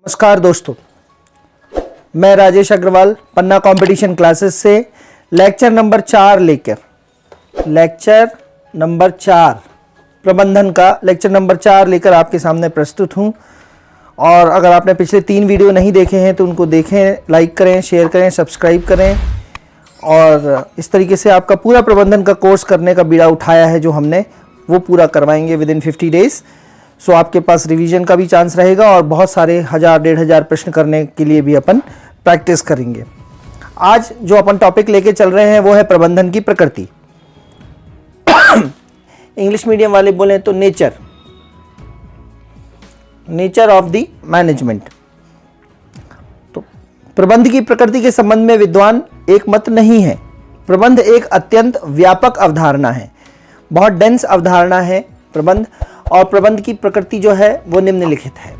नमस्कार दोस्तों, मैं राजेश अग्रवाल पन्ना कंपटीशन क्लासेस से लेक्चर नंबर 4 प्रबंधन का लेक्चर नंबर 4 लेकर आपके सामने प्रस्तुत हूं। और अगर आपने पिछले 3 वीडियो नहीं देखे हैं तो उनको देखें, लाइक करें, शेयर करें, सब्सक्राइब करें। और इस तरीके से आपका पूरा प्रबंधन का कोर्स करने का बीड़ा उठाया है जो हमने, वो पूरा करवाएंगे विद इन 50 डेज। सो आपके पास रिवीजन का भी चांस रहेगा और बहुत सारे 1000-1500 प्रश्न करने के लिए भी अपन प्रैक्टिस करेंगे। आज जो अपन टॉपिक लेके चल रहे हैं वो है प्रबंधन की प्रकृति। इंग्लिश मीडियम वाले बोलें तो नेचर ऑफ द मैनेजमेंट। तो प्रबंध की प्रकृति के संबंध में विद्वान एक मत नहीं है। प्रबंध एक अत्यंत व्यापक अवधारणा है, बहुत डेंस अवधारणा है प्रबंध। और प्रबंध की प्रकृति जो है वो निम्नलिखित है।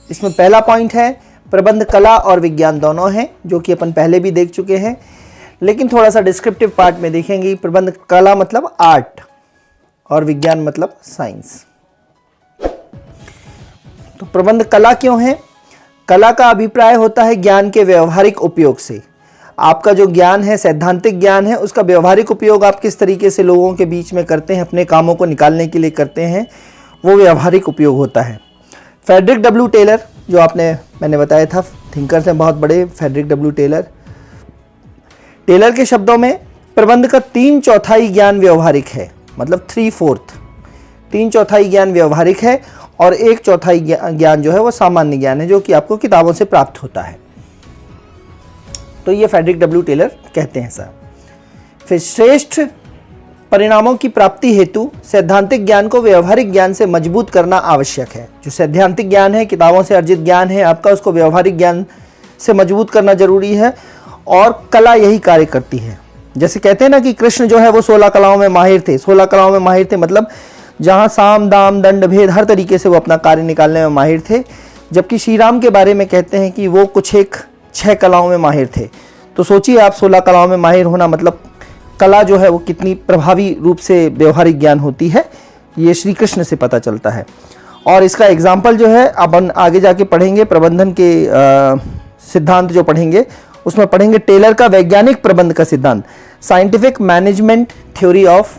इसमें पहला पॉइंट है, प्रबंध कला और विज्ञान दोनों हैं, जो कि अपन पहले भी देख चुके हैं, लेकिन थोड़ा सा डिस्क्रिप्टिव पार्ट में देखेंगे। प्रबंध कला मतलब आर्ट और विज्ञान मतलब साइंस। तो प्रबंध कला क्यों है? कला का अभिप्राय होता है ज्ञान के व्यवहारिक उपयोग से। आपका जो ज्ञान है, सैद्धांतिक ज्ञान है, उसका व्यवहारिक उपयोग आप किस तरीके से लोगों के बीच में करते हैं, अपने कामों को निकालने के लिए करते हैं, वो व्यवहारिक उपयोग होता है। फ्रेडरिक डब्ल्यू टेलर, जो मैंने बताया था, थिंकर थे बहुत बड़े, फ्रेडरिक डब्ल्यू टेलर के शब्दों में प्रबंध का 3/4 ज्ञान व्यवहारिक है, मतलब 3/4 ज्ञान व्यवहारिक है और 1/4 ज्ञान जो है वो सामान्य ज्ञान है, जो कि आपको किताबों से प्राप्त होता है। तो ये फ्रेडरिक डब्ल्यू टेलर कहते हैं सर। फिर श्रेष्ठ परिणामों की प्राप्ति हेतु सैद्धांतिक ज्ञान को व्यवहारिक ज्ञान से मजबूत करना आवश्यक है। जो सैद्धांतिक ज्ञान है, किताबों से अर्जित ज्ञान है आपका, उसको व्यवहारिक ज्ञान से मजबूत करना जरूरी है। और कला यही कार्य करती है। जैसे कहते हैं ना कि कृष्ण जो है वो 16 कलाओं में माहिर थे। 16 कलाओं में माहिर थे मतलब जहाँ साम दाम दंड भेद हर तरीके से वो अपना कार्य निकालने में माहिर थे। जबकि श्री राम के बारे में कहते हैं कि वो कुछ एक 6 कलाओं में माहिर थे। तो सोचिए आप, 16 कलाओं में माहिर होना मतलब कला जो है वो कितनी प्रभावी रूप से व्यवहारिक ज्ञान होती है, ये श्री कृष्ण से पता चलता है। और इसका एग्जाम्पल जो है अपन आगे जाके पढ़ेंगे, प्रबंधन के सिद्धांत जो पढ़ेंगे उसमें पढ़ेंगे टेलर का वैज्ञानिक प्रबंध का सिद्धांत, scientific management theory of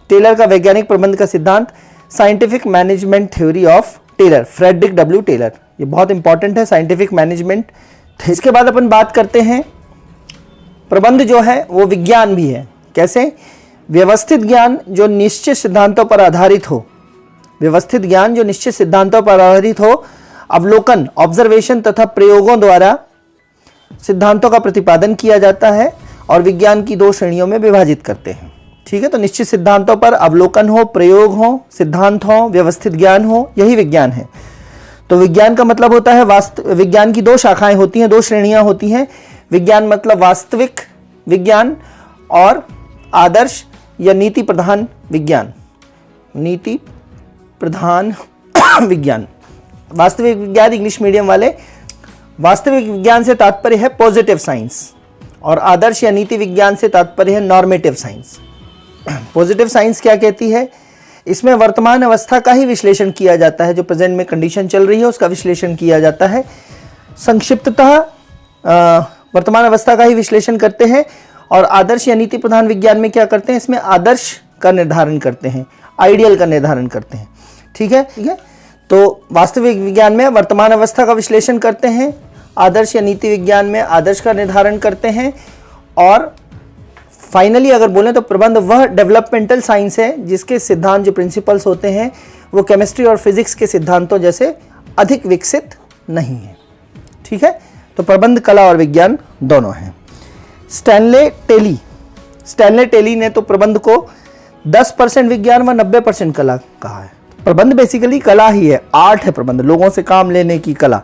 Taylor का वैज्ञानिक प्रबंध का सिद्धांत, scientific management theory of Taylor, Frederick W Taylor. ये बहुत इंपॉर्टेंट है, साइंटिफिक मैनेजमेंट। इसके बाद अपन बात करते हैं प्रबंध जो है वो विज्ञान भी है। कैसे? व्यवस्थित ज्ञान जो निश्चित सिद्धांतों पर आधारित हो, व्यवस्थित ज्ञान जो निश्चित सिद्धांतों पर आधारित हो, अवलोकन, ऑब्जर्वेशन तथा प्रयोगों द्वारा सिद्धांतों का प्रतिपादन किया जाता है और विज्ञान की 2 श्रेणियों में विभाजित करते हैं। ठीक है, तो निश्चित सिद्धांतों पर अवलोकन हो, प्रयोग हो, सिद्धांत हो, व्यवस्थित ज्ञान हो, यही विज्ञान है। तो विज्ञान का मतलब होता है विज्ञान की 2 शाखाएं होती हैं, 2 श्रेणियां होती हैं। विज्ञान मतलब वास्तविक विज्ञान और आदर्श या नीति प्रधान विज्ञान। नीति प्रधान विज्ञान, वास्तविक विज्ञान इंग्लिश मीडियम वाले, वास्तविक विज्ञान से तात्पर्य है पॉजिटिव साइंस और आदर्श या नीति विज्ञान से तात्पर्य है नॉर्मेटिव साइंस। पॉजिटिव साइंस क्या कहती है? इसमें वर्तमान अवस्था का ही विश्लेषण किया जाता है, जो प्रेजेंट में कंडीशन चल रही है उसका विश्लेषण किया जाता है। संक्षिप्ततः वर्तमान अवस्था का ही विश्लेषण करते हैं। और आदर्श या नीति प्रधान विज्ञान में क्या करते हैं? इसमें आदर्श का निर्धारण करते हैं, आइडियल का निर्धारण करते हैं। ठीक है। तो वास्तविक विज्ञान में वर्तमान अवस्था का विश्लेषण करते हैं, आदर्श या नीति विज्ञान में आदर्श का निर्धारण करते हैं। और फाइनली अगर बोलें तो प्रबंध वह डेवलपमेंटल साइंस है जिसके सिद्धांत, जो प्रिंसिपल्स होते हैं, वो केमिस्ट्री और फिजिक्स के सिद्धांतों जैसे अधिक विकसित नहीं है। ठीक है, तो प्रबंध कला और विज्ञान दोनों हैं। स्टैनले टेली ने तो प्रबंध को 10% विज्ञान व 90% कला कहा है। प्रबंध बेसिकली कला ही है, आर्ट है प्रबंध, लोगों से काम लेने की कला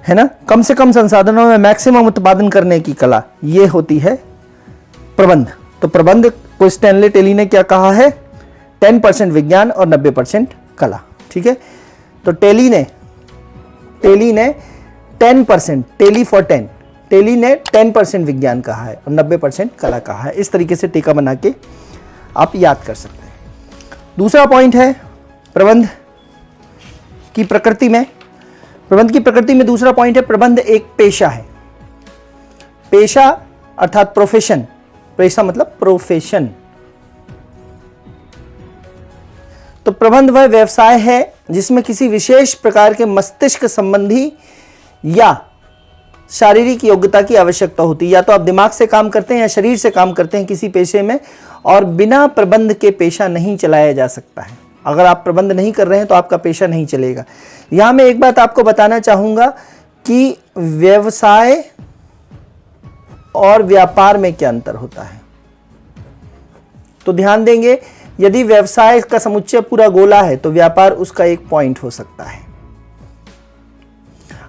है ना, कम से कम संसाधनों में मैक्सिमम उत्पादन करने की कला, ये होती है प्रबंध। तो प्रबंध को स्टैनले टेली ने क्या कहा है? 10% विज्ञान और 90% कला। ठीक है, तो टेली ने 10%, टेली ने 10% विज्ञान कहा है और 90% कला कहा है। इस तरीके से टीका बना के आप याद कर सकते हैं। दूसरा पॉइंट है प्रबंध की प्रकृति में प्रबंध की प्रकृति में दूसरा पॉइंट है, प्रबंध एक पेशा है। पेशा अर्थात प्रोफेशन, पेशा मतलब प्रोफेशन। तो प्रबंध वह व्यवसाय है जिसमें किसी विशेष प्रकार के मस्तिष्क संबंधी या शारीरिक योग्यता की आवश्यकता होती है। या तो आप दिमाग से काम करते हैं या शरीर से काम करते हैं किसी पेशे में, और बिना प्रबंध के पेशा नहीं चलाया जा सकता है। अगर आप प्रबंध नहीं कर रहे हैं तो आपका पेशा नहीं चलेगा। यहां मैं एक बात आपको बताना चाहूंगा कि व्यवसाय और व्यापार में क्या अंतर होता है। तो ध्यान देंगे, यदि व्यवसाय का समुच्चय पूरा गोला है तो व्यापार उसका एक पॉइंट हो सकता है।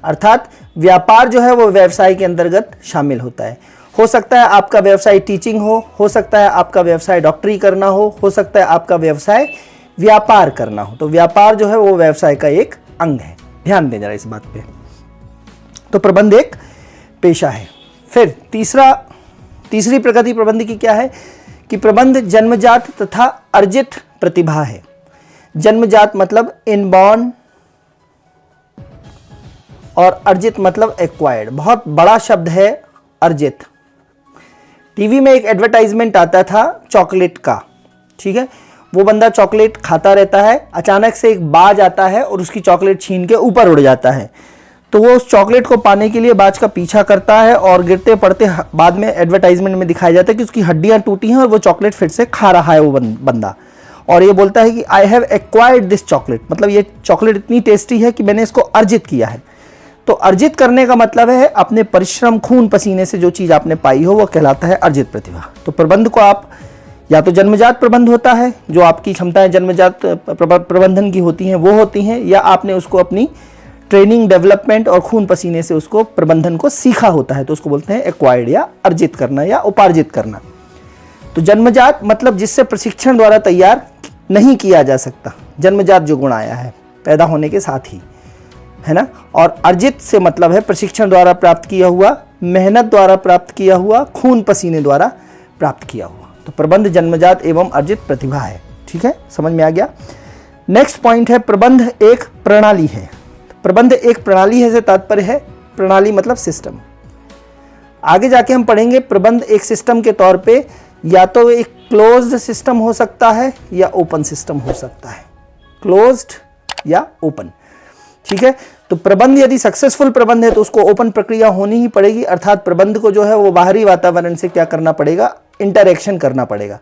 अर्थात व्यापार जो है वो व्यवसाय के अंतर्गत शामिल होता है। हो सकता है आपका व्यवसाय टीचिंग हो सकता है आपका व्यवसाय डॉक्टरी करना हो सकता है आपका व्यवसाय व्यापार करना हो। तो व्यापार जो है वो व्यवसाय का एक अंग है। ध्यान दें जरा इस बात पे। तो प्रबंध एक पेशा है। फिर तीसरी प्रकृति प्रबंध की क्या है कि प्रबंध जन्मजात तथा अर्जित प्रतिभा है। जन्मजात मतलब इनबॉर्न और अर्जित मतलब एक्वायर्ड। बहुत बड़ा शब्द है अर्जित। टीवी में एक एडवर्टाइजमेंट आता था चॉकलेट का, ठीक है। वो बंदा चॉकलेट खाता रहता है, अचानक से एक बाज आता है और उसकी चॉकलेट छीन के ऊपर उड़ जाता है। तो वो उस चॉकलेट को पाने के लिए बाज का पीछा करता है और गिरते पड़ते बाद में एडवर्टाइजमेंट में दिखाया जाता है कि उसकी हड्डियां टूटी हैं और वो चॉकलेट फिर से खा रहा है वो बंदा, और ये बोलता है कि I have acquired this chocolate, मतलब ये चॉकलेट इतनी टेस्टी है कि मैंने इसको अर्जित किया है। तो अर्जित करने का मतलब है अपने परिश्रम खून पसीने से जो चीज आपने पाई हो वो कहलाता है अर्जित प्रतिभा। तो प्रबंध को आप या तो जन्मजात प्रबंध होता है, जो आपकी क्षमताएं जन्मजात प्रबंधन की होती हैं वो होती हैं, या आपने उसको अपनी ट्रेनिंग डेवलपमेंट और खून पसीने से उसको प्रबंधन को सीखा होता है, तो उसको बोलते हैं एक्वायर्ड या अर्जित करना या उपार्जित करना। तो जन्मजात मतलब जिससे प्रशिक्षण द्वारा तैयार नहीं किया जा सकता, जन्मजात जो गुण आया है पैदा होने के साथ ही, है ना। और अर्जित से मतलब है प्रशिक्षण द्वारा प्राप्त किया हुआ, मेहनत द्वारा प्राप्त किया हुआ, खून पसीने द्वारा प्राप्त किया हुआ। तो प्रबंध जन्मजात एवं अर्जित प्रतिभा है। ठीक है, समझ में आ गया। नेक्स्ट पॉइंट है प्रबंध एक प्रणाली है। प्रबंध एक प्रणाली है से तात्पर्य है, प्रणाली मतलब सिस्टम। आगे जाके हम पढ़ेंगे प्रबंध एक सिस्टम के तौर पे या तो एक क्लोज्ड सिस्टम हो सकता है या ओपन सिस्टम हो सकता है, क्लोज्ड या ओपन। ठीक है, तो प्रबंध यदि सक्सेसफुल प्रबंध है तो उसको ओपन प्रक्रिया होनी ही पड़ेगी, अर्थात प्रबंध को जो है वो बाहरी वातावरण से क्या करना पड़ेगा, इंटरैक्शन करना पड़ेगा।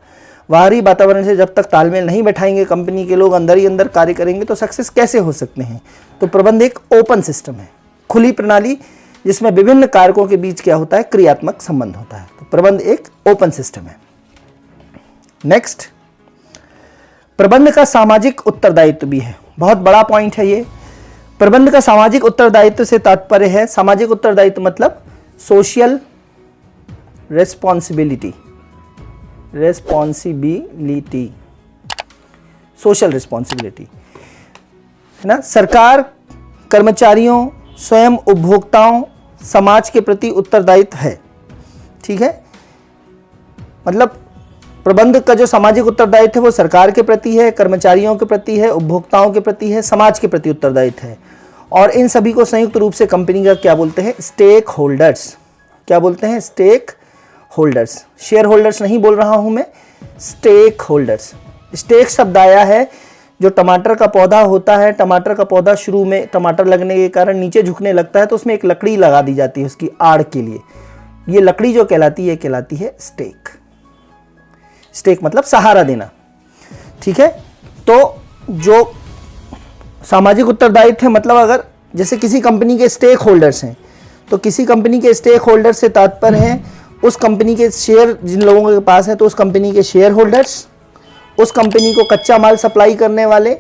बाहरी वातावरण से जब तक तालमेल नहीं बैठाएंगे कंपनी के लोग, अंदर ही अंदर कार्य करेंगे, तो सक्सेस कैसे हो सकते हैं। तो प्रबंध एक ओपन सिस्टम है, खुली प्रणाली जिसमें विभिन्न कारकों के बीच क्या होता है, क्रियात्मक संबंध होता है। तो प्रबंध एक ओपन सिस्टम है। नेक्स्ट, प्रबंध का सामाजिक उत्तरदायित्व भी है, बहुत बड़ा पॉइंट है ये। प्रबंध का सामाजिक उत्तरदायित्व से तात्पर्य है, सामाजिक उत्तरदायित्व मतलब सोशल रेस्पॉन्सिबिलिटी, सोशल रिस्पॉन्सिबिलिटी, है ना। सरकार, कर्मचारियों, स्वयं उपभोक्ताओं, समाज के प्रति उत्तरदायित्व है। ठीक है, मतलब प्रबंध का जो सामाजिक उत्तरदायित्व है वो सरकार के प्रति है, कर्मचारियों के प्रति है, उपभोक्ताओं के प्रति है, समाज के प्रति उत्तरदायित्व है। और इन सभी को संयुक्त रूप से कंपनी का क्या बोलते हैं, स्टेक होल्डर्स। क्या बोलते हैं, स्टेक होल्डर्स। शेयर होल्डर्स नहीं बोल रहा हूं मैं, स्टेक होल्डर्स। स्टेक शब्द आया है, जो टमाटर का पौधा होता है, टमाटर का पौधा शुरू में टमाटर लगने के कारण नीचे झुकने लगता है, तो उसमें एक लकड़ी लगा दी जाती है उसकी आड़ के लिए। ये लकड़ी जो कहलाती है कहलाती है स्टेक। स्टेक मतलब सहारा देना। ठीक है, तो जो सामाजिक उत्तरदायित्व है मतलब अगर जैसे किसी कंपनी के स्टेक होल्डर्स हैं, तो किसी कंपनी के स्टेक होल्डर से तात्पर्य है उस कंपनी के शेयर जिन लोगों के पास है, तो उस कंपनी के शेयर होल्डर्स, उस कंपनी को कच्चा माल सप्लाई करने वाले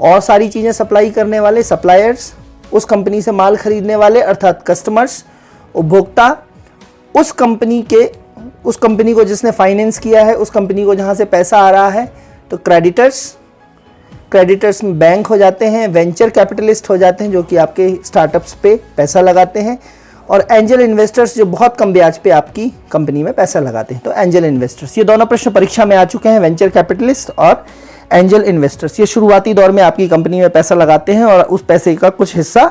और सारी चीज़ें सप्लाई करने वाले सप्लायर्स, उस कंपनी से माल खरीदने वाले अर्थात कस्टमर्स, उपभोक्ता, उस कंपनी को जिसने फाइनेंस किया है, उस कंपनी को जहाँ से पैसा आ रहा है, तो क्रेडिटर्स में बैंक हो जाते हैं, वेंचर कैपिटलिस्ट हो जाते हैं जो कि आपके स्टार्टअप्स पे पैसा लगाते हैं, और एंजल इन्वेस्टर्स जो बहुत कम ब्याज पे आपकी कंपनी में पैसा लगाते हैं। तो एंजल इन्वेस्टर्स, ये दोनों प्रश्न परीक्षा में आ चुके हैं, वेंचर कैपिटलिस्ट और एंजल इन्वेस्टर्स। ये शुरुआती दौर में आपकी कंपनी में पैसा लगाते हैं और उस पैसे का कुछ हिस्सा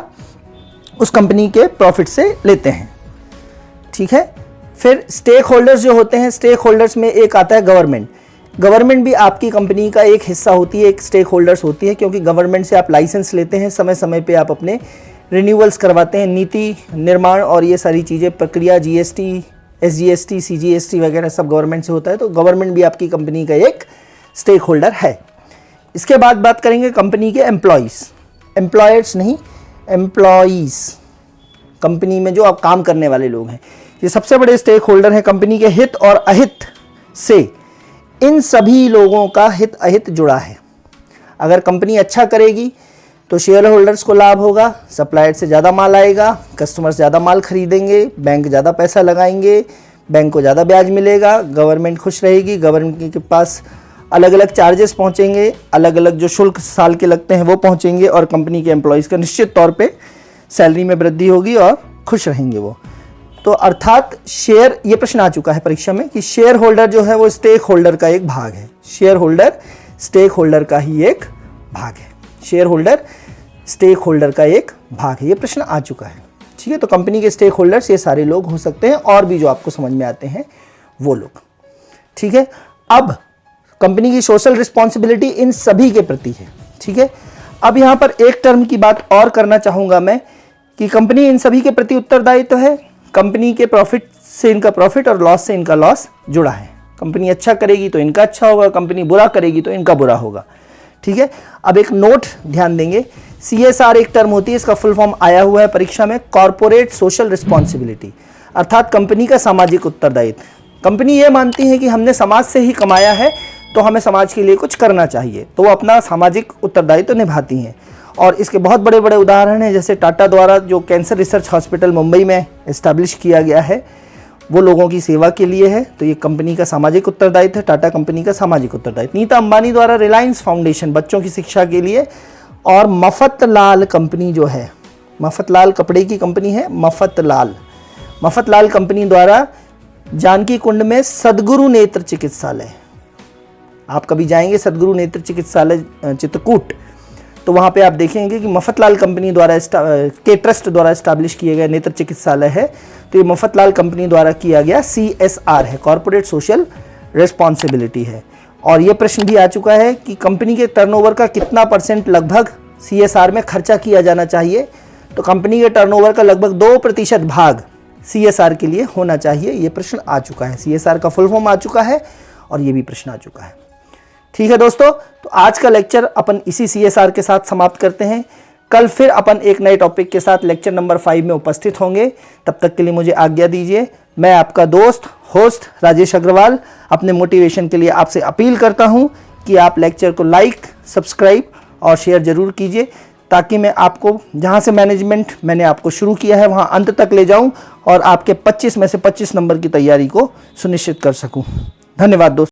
उस कंपनी के प्रॉफिट से लेते हैं। ठीक है, फिर स्टेक होल्डर्स जो होते हैं, स्टेक होल्डर्स में एक आता है गवर्नमेंट। गवर्नमेंट भी आपकी कंपनी का एक हिस्सा होती है, एक स्टेक होल्डर्स होती है, क्योंकि गवर्नमेंट से आप लाइसेंस लेते हैं, समय समय पे आप अपने रिन्यूअल्स करवाते हैं, नीति निर्माण और ये सारी चीज़ें, प्रक्रिया, जीएसटी, एसजीएसटी, सीजीएसटी वगैरह सब गवर्नमेंट से होता है, तो गवर्नमेंट भी आपकी कंपनी का एक स्टेक होल्डर है। इसके बाद बात करेंगे कंपनी के एम्प्लॉयज़, एम्प्लॉयर्स नहीं, एम्प्लॉयज़, कंपनी में जो आप काम करने वाले लोग हैं, ये सबसे बड़े स्टेक होल्डर हैं। कंपनी के हित और अहित से इन सभी लोगों का हित अहित जुड़ा है। अगर कंपनी अच्छा करेगी तो शेयर होल्डर्स को लाभ होगा, सप्लायर से ज़्यादा माल आएगा, कस्टमर ज़्यादा माल खरीदेंगे, बैंक ज़्यादा पैसा लगाएंगे, बैंक को ज़्यादा ब्याज मिलेगा, गवर्नमेंट खुश रहेगी, गवर्नमेंट के पास अलग अलग चार्जेस पहुँचेंगे, अलग अलग जो शुल्क साल के लगते हैं वो पहुँचेंगे, और कंपनी के एम्प्लॉयज़ का निश्चित तौर पर सैलरी में वृद्धि होगी और खुश रहेंगे वो। तो अर्थात शेयर, ये प्रश्न आ चुका है परीक्षा में कि शेयर होल्डर जो है वो स्टेक होल्डर का एक भाग है। शेयर होल्डर स्टेक होल्डर का ही एक भाग है। शेयर होल्डर स्टेक होल्डर का एक भाग है, ये प्रश्न आ चुका है। ठीक है, तो कंपनी के स्टेक होल्डर्स ये सारे लोग हो सकते हैं, और भी जो आपको समझ में आते हैं वो लोग। ठीक है, अब कंपनी की सोशल रिस्पॉन्सिबिलिटी इन सभी के प्रति है। ठीक है, अब यहाँ पर एक टर्म की बात और करना चाहूँगा मैं कि कंपनी इन सभी के प्रति उत्तरदायित्व है। कंपनी के प्रॉफिट से इनका प्रॉफिट और लॉस से इनका लॉस जुड़ा है। कंपनी अच्छा करेगी तो इनका अच्छा होगा, कंपनी बुरा करेगी तो इनका बुरा होगा। ठीक है, अब एक नोट ध्यान देंगे, CSR एक टर्म होती है, इसका फुल फॉर्म आया हुआ है परीक्षा में, कॉर्पोरेट सोशल रिस्पॉन्सिबिलिटी, अर्थात कंपनी का सामाजिक उत्तरदायित्व। कंपनी ये मानती है कि हमने समाज से ही कमाया है तो हमें समाज के लिए कुछ करना चाहिए, तो वो अपना सामाजिक उत्तरदायित्व निभाती हैं। और इसके बहुत बड़े बड़े उदाहरण हैं, जैसे टाटा द्वारा जो कैंसर रिसर्च हॉस्पिटल मुंबई में इस्टेब्लिश किया गया है वो लोगों की सेवा के लिए है, तो ये कंपनी का सामाजिक उत्तरदायित्व है, टाटा कंपनी का सामाजिक उत्तरदायित्व। नीता अंबानी द्वारा रिलायंस फाउंडेशन बच्चों की शिक्षा के लिए, और मफतलाल कंपनी जो है, मफतलाल कपड़े की कंपनी है, मफतलाल कंपनी द्वारा जानकी कुंड में सद्गुरु नेत्र चिकित्सालय, आप कभी जाएंगे सद्गुरु नेत्र चिकित्सालय चित्रकूट, तो वहाँ पे आप देखेंगे कि मफतलाल कंपनी द्वारा के ट्रस्ट द्वारा इस्टेब्लिश किया गया नेत्र चिकित्सालय है, तो ये मफतलाल कंपनी द्वारा किया गया CSR है, कॉर्पोरेट सोशल रिस्पॉन्सिबिलिटी है। और ये प्रश्न भी आ चुका है कि कंपनी के टर्नओवर का कितना % लगभग CSR में खर्चा किया जाना चाहिए, तो कंपनी के टर्नओवर का लगभग 2% भाग CSR के लिए होना चाहिए। ये प्रश्न आ चुका है, CSR का फुल फॉर्म आ चुका है और ये भी प्रश्न आ चुका है। ठीक है दोस्तों, तो आज का लेक्चर अपन इसी CSR के साथ समाप्त करते हैं। कल फिर अपन एक नए टॉपिक के साथ लेक्चर नंबर 5 में उपस्थित होंगे। तब तक के लिए मुझे आज्ञा दीजिए। मैं आपका दोस्त होस्ट राजेश अग्रवाल अपने मोटिवेशन के लिए आपसे अपील करता हूं कि आप लेक्चर को लाइक, सब्सक्राइब और शेयर जरूर कीजिए, ताकि मैं आपको जहां से मैनेजमेंट मैंने आपको शुरू किया है वहां अंत तक ले जाऊं और आपके 25 में से 25 नंबर की तैयारी को सुनिश्चित कर सकूं। धन्यवाद दोस्तों।